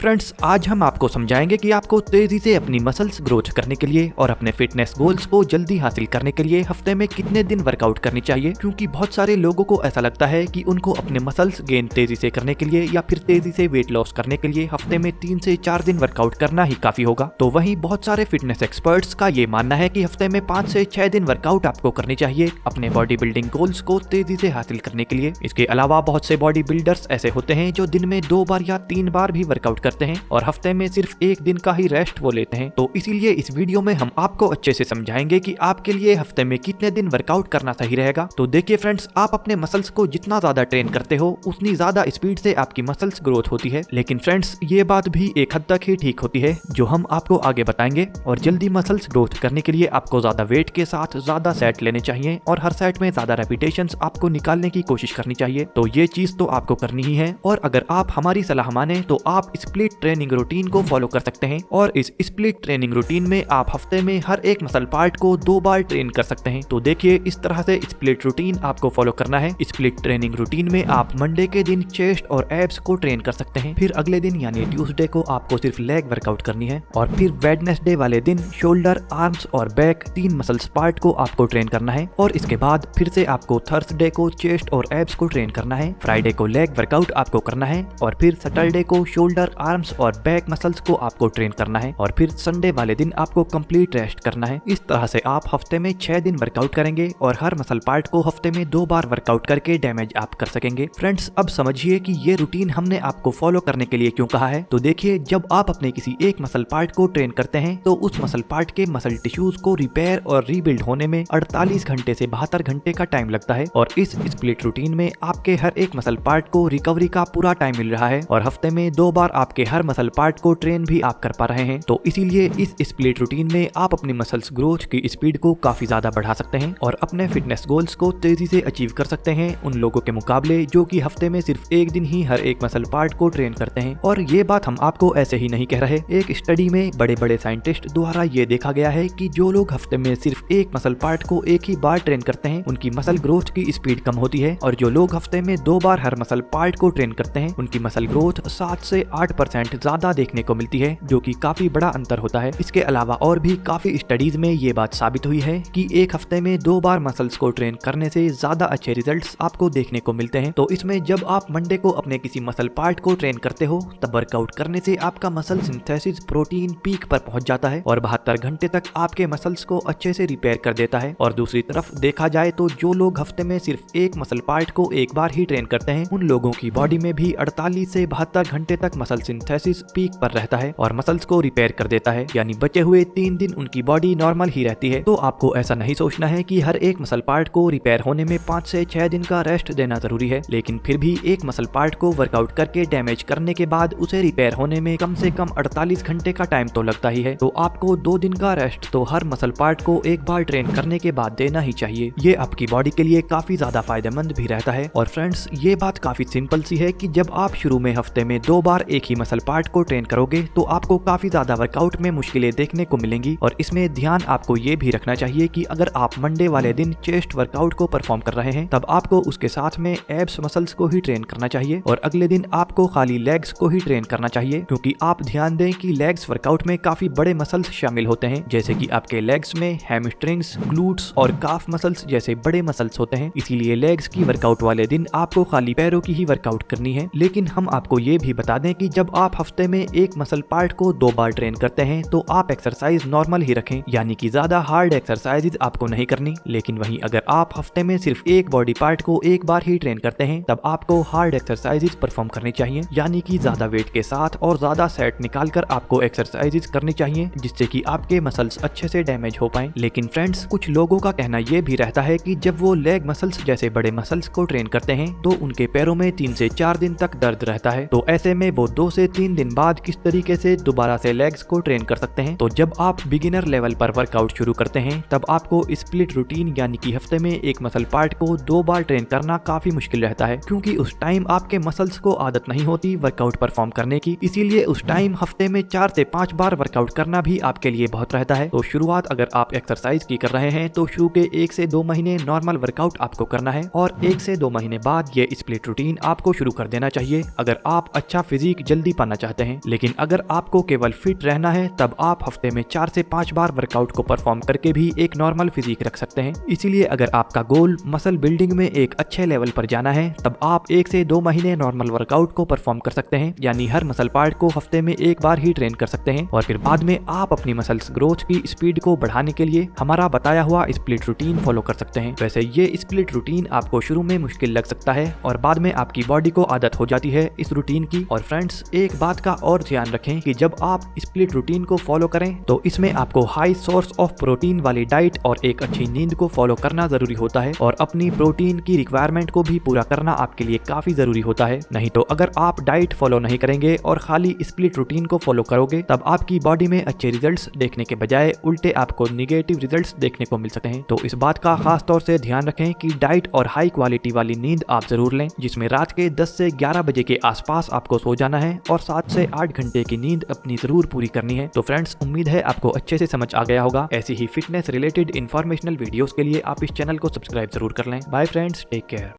Friends, आज हम आपको समझाएंगे कि आपको तेजी से अपनी मसल्स ग्रोथ करने के लिए और अपने फिटनेस गोल्स को जल्दी हासिल करने के लिए हफ्ते में कितने दिन वर्कआउट करनी चाहिए। क्योंकि बहुत सारे लोगों को ऐसा लगता है कि उनको अपने मसल्स गेन तेजी से करने के लिए या फिर तेजी से वेट लॉस करने के लिए हफ्ते में 3 से 4 दिन वर्कआउट करना ही काफी होगा। तो वहीं बहुत सारे फिटनेस एक्सपर्ट्स का ये मानना है कि हफ्ते में 5 से 6 दिन वर्कआउट आपको करनी चाहिए अपने बॉडी बिल्डिंग गोल्स को तेजी से हासिल करने के लिए। इसके अलावा बहुत से बॉडी बिल्डर्स ऐसे होते हैं जो दिन में 2 बार या 3 बार भी वर्कआउट करते हैं और हफ्ते में सिर्फ 1 दिन का ही रेस्ट वो लेते हैं। तो इसीलिए इस वीडियो में हम आपको अच्छे से समझाएंगे कि आपके लिए हफ्ते में कितने दिन वर्कआउट करना सही रहेगा। तो देखिए फ्रेंड्स, आप अपने मसल्स को जितना ज्यादा ट्रेन करते हो उतनी ज्यादा स्पीड से आपकी मसल्स ग्रोथ होती है। लेकिन फ्रेंड्स, ये बात भी एक हद तक ही ठीक होती है जो हम आपको आगे बताएंगे। और जल्दी मसल्स ग्रोथ करने के लिए आपको ज्यादा वेट के साथ ज्यादा सेट लेने चाहिए और हर सेट में ज्यादा रेपिटेशंस आपको निकालने की कोशिश करनी चाहिए। तो ये चीज तो आपको करनी ही है। और अगर आप हमारी सलाह माने तो आप स्प्लिट ट्रेनिंग रूटीन को फॉलो कर सकते हैं। और इस स्प्लिट ट्रेनिंग रूटीन में आप हफ्ते में हर एक मसल पार्ट को 2 बार ट्रेन कर सकते हैं। तो देखिए, इस तरह से स्प्लिट रूटीन आपको फॉलो करना है। स्प्लिट ट्रेनिंग रूटीन में आप मंडे के दिन चेस्ट और एब्स को ट्रेन कर सकते हैं। फिर अगले दिन यानी ट्यूसडे को आपको सिर्फ लेग वर्कआउट करनी है। और फिर वेडनेसडे वाले दिन शोल्डर, आर्म्स और बैक 3 मसल्स पार्ट को आपको ट्रेन करना है। और इसके बाद फिर से आपको थर्सडे को चेस्ट और एब्स को ट्रेन करना है। फ्राइडे को लेग वर्कआउट आपको करना है। और फिर सैटरडे को शोल्डर, आर्म्स और बैक मसल्स को आपको ट्रेन करना है। और फिर संडे वाले दिन आपको कंप्लीट रेस्ट करना है। इस तरह से आप हफ्ते में 6 दिन वर्कआउट करेंगे और हर मसल पार्ट को हफ्ते में 2 बार वर्कआउट करके डैमेज आप कर सकेंगे। फ्रेंड्स, अब समझिए कि ये रूटीन हमने आपको फॉलो करने के लिए क्यों कहा है। तो देखिए, जब आप अपने किसी एक मसल पार्ट को ट्रेन करते हैं तो उस मसल पार्ट के मसल टिश्यूज को रिपेयर और रीबिल्ड होने में 48 घंटे से 72 घंटे का टाइम लगता है। और इस स्प्लिट रूटीन में आपके हर एक मसल पार्ट को रिकवरी का पूरा टाइम मिल रहा है और हफ्ते में 2 बार आपके हर मसल पार्ट को ट्रेन भी आप कर पा रहे हैं। तो इसीलिए इस स्प्लिट रूटीन में आप अपनी मसल्स ग्रोथ की स्पीड को काफी ज्यादा बढ़ा सकते हैं और अपने फिटनेस गोल्स को तेजी से अचीव कर सकते हैं उन लोगों के मुकाबले जो कि हफ्ते में सिर्फ 1 दिन ही हर एक मसल पार्ट को ट्रेन करते हैं। और ये बात हम आपको ऐसे ही नहीं कह रहे। एक स्टडी में बड़े बड़े साइंटिस्ट द्वारा ये देखा गया है कि जो लोग हफ्ते में सिर्फ एक मसल पार्ट को एक ही बार ट्रेन करते हैं उनकी मसल ग्रोथ की स्पीड कम होती है। और जो लोग हफ्ते में 2 बार हर मसल पार्ट को ट्रेन करते हैं उनकी मसल ग्रोथ 7 से 8% ज्यादा देखने को मिलती है, जो कि काफी बड़ा अंतर होता है। इसके अलावा और भी काफी स्टडीज में ये बात साबित हुई है कि एक हफ्ते में 2 बार मसल्स को ट्रेन करने से ज्यादा अच्छे रिजल्ट्स आपको देखने को मिलते हैं। तो इसमें जब आप मंडे को अपने किसी मसल पार्ट को ट्रेन करते हो तब वर्कआउट करने से आपका मसल सिंथेसिस प्रोटीन पीक पर पहुंच जाता है और 72 घंटे तक आपके मसल्स को अच्छे से रिपेयर कर देता है। और दूसरी तरफ देखा जाए तो जो लोग हफ्ते में सिर्फ एक मसल पार्ट को एक बार ही ट्रेन करते हैं उन लोगों की बॉडी में भी 48 से 72 घंटे तक मसल सिंथेसिस पीक पर रहता है और मसल्स को रिपेयर कर देता है। यानी बचे हुए 3 दिन उनकी बॉडी नॉर्मल ही रहती है। तो आपको ऐसा नहीं सोचना है कि हर एक मसल पार्ट को रिपेयर होने में 5 से 6 दिन का रेस्ट देना जरूरी है। लेकिन फिर भी एक मसल पार्ट को वर्कआउट करके डैमेज करने के बाद उसे रिपेयर होने में कम से कम 48 घंटे का टाइम तो लगता ही है। तो आपको 2 दिन का रेस्ट तो हर मसल पार्ट को एक बार ट्रेन करने के बाद देना ही चाहिए। ये आपकी बॉडी के लिए काफी ज्यादा फायदेमंद भी रहता है। और फ्रेंड्स, ये बात काफी सिंपल सी है कि जब आप शुरू में हफ्ते में 2 बार एक ही मसल पार्ट को ट्रेन करोगे तो आपको काफी ज्यादा वर्कआउट में मुश्किलें देखने को मिलेंगी। और इसमें ध्यान आपको ये भी रखना चाहिए कि अगर आप मंडे वाले दिन चेस्ट वर्कआउट को परफॉर्म कर रहे हैं तब आपको उसके साथ में एब्स मसल्स को ही ट्रेन करना चाहिए और अगले दिन आपको खाली लेग्स को ही ट्रेन करना चाहिए। क्योंकि आप ध्यान दें कि लेग्स वर्कआउट में काफी बड़े मसल्स शामिल होते हैं, जैसे कि आपके लेग्स में हैमस्ट्रिंग्स, ग्लूट्स और काफ मसल्स जैसे बड़े मसल्स होते हैं। इसीलिए लेग्स की वर्कआउट वाले दिन आपको खाली पैरों की ही वर्कआउट करनी है। लेकिन हम आपको ये भी बता दें कि जब आप हफ्ते में एक मसल पार्ट को 2 बार ट्रेन करते हैं तो आप एक्सरसाइज नॉर्मल ही रखें, यानी कि ज्यादा हार्ड एक्सरसाइज आपको नहीं करनी। लेकिन वहीं अगर आप हफ्ते में सिर्फ एक बॉडी पार्ट को एक बार ही ट्रेन करते हैं तब आपको हार्ड एक्सरसाइज परफॉर्म करनी चाहिए, यानी कि ज्यादा वेट के साथ और ज्यादा सेट निकालकर आपको एक्सरसाइज करनी चाहिए जिससे कि आपके मसल्स अच्छे से डैमेज हो पाएं। लेकिन फ्रेंड्स, कुछ लोगों का कहना यह भी रहता है कि जब वो लेग मसल्स जैसे बड़े मसल्स को ट्रेन करते हैं तो उनके पैरों में 3 से 4 दिन तक दर्द रहता है। तो ऐसे में वो 2 से 3 दिन बाद किस तरीके से दोबारा से लेग्स को ट्रेन कर सकते हैं। तो जब आप बिगिनर लेवल पर वर्कआउट शुरू करते हैं तब आपको स्प्लिट रूटीन यानी कि हफ्ते में एक मसल पार्ट को 2 बार ट्रेन करना काफी मुश्किल रहता है, क्योंकि उस टाइम आपके मसल्स को आदत नहीं होती वर्कआउट परफॉर्म करने की। इसीलिए उस टाइम हफ्ते में 4 से 5 बार वर्कआउट करना भी आपके लिए बहुत रहता है। तो शुरुआत अगर आप एक्सरसाइज की कर रहे हैं तो शुरू के 1 से 2 महीने नॉर्मल वर्कआउट आपको करना है और 1 से 2 महीने बाद ये स्प्लिट रूटीन आपको शुरू कर देना चाहिए अगर आप अच्छा फिजिक जल्दी पाना चाहते हैं। लेकिन अगर आपको केवल फिट रहना है तब आप हफ्ते में 4 से 5 बार वर्कआउट को परफॉर्म करके भी एक नॉर्मल फिजिक रख सकते हैं। इसीलिए अगर आपका गोल मसल बिल्डिंग में एक अच्छे लेवल पर जाना है तब आप 1 से 2 महीने नॉर्मल वर्कआउट को परफॉर्म कर सकते हैं, यानी हर मसल पार्ट को हफ्ते में एक बार ही ट्रेन कर सकते हैं। और फिर बाद में आप अपनी मसल्स ग्रोथ की स्पीड को बढ़ाने के लिए हमारा बताया हुआ स्प्लिट रूटीन फॉलो कर सकते हैं। वैसे ये स्प्लिट रूटीन आपको शुरू में मुश्किल लग सकता है और बाद में आपकी बॉडी को आदत हो जाती है इस रूटीन की। और फ्रेंड्स, एक बात का और ध्यान रखें कि जब आप स्प्लिट रूटीन को फॉलो करें तो इसमें आपको हाई सोर्स ऑफ प्रोटीन वाली डाइट और एक अच्छी नींद को फॉलो करना जरूरी होता है और अपनी प्रोटीन की रिक्वायरमेंट को भी पूरा करना आपके लिए काफी जरूरी होता है। नहीं तो अगर आप डाइट फॉलो नहीं करेंगे और खाली स्प्लिट रूटीन को फॉलो करोगे तब आपकी बॉडी में अच्छे रिजल्ट्स देखने के बजाय उल्टे आपको निगेटिव रिजल्ट्स देखने को मिल सकते हैं। तो इस बात का खास तौर से ध्यान रखें कि डाइट और हाई क्वालिटी वाली नींद आप जरूर लें, जिसमें रात के 10 से 11 बजे के आसपास आपको सो जाना है और 7 से 8 घंटे की नींद अपनी जरूर पूरी करनी है। तो फ्रेंड्स, उम्मीद है आपको अच्छे से समझ आ गया होगा। ऐसी ही फिटनेस रिलेटेड इंफॉर्मेशनल वीडियोस के लिए आप इस चैनल को सब्सक्राइब जरूर कर लें। Bye friends, take care.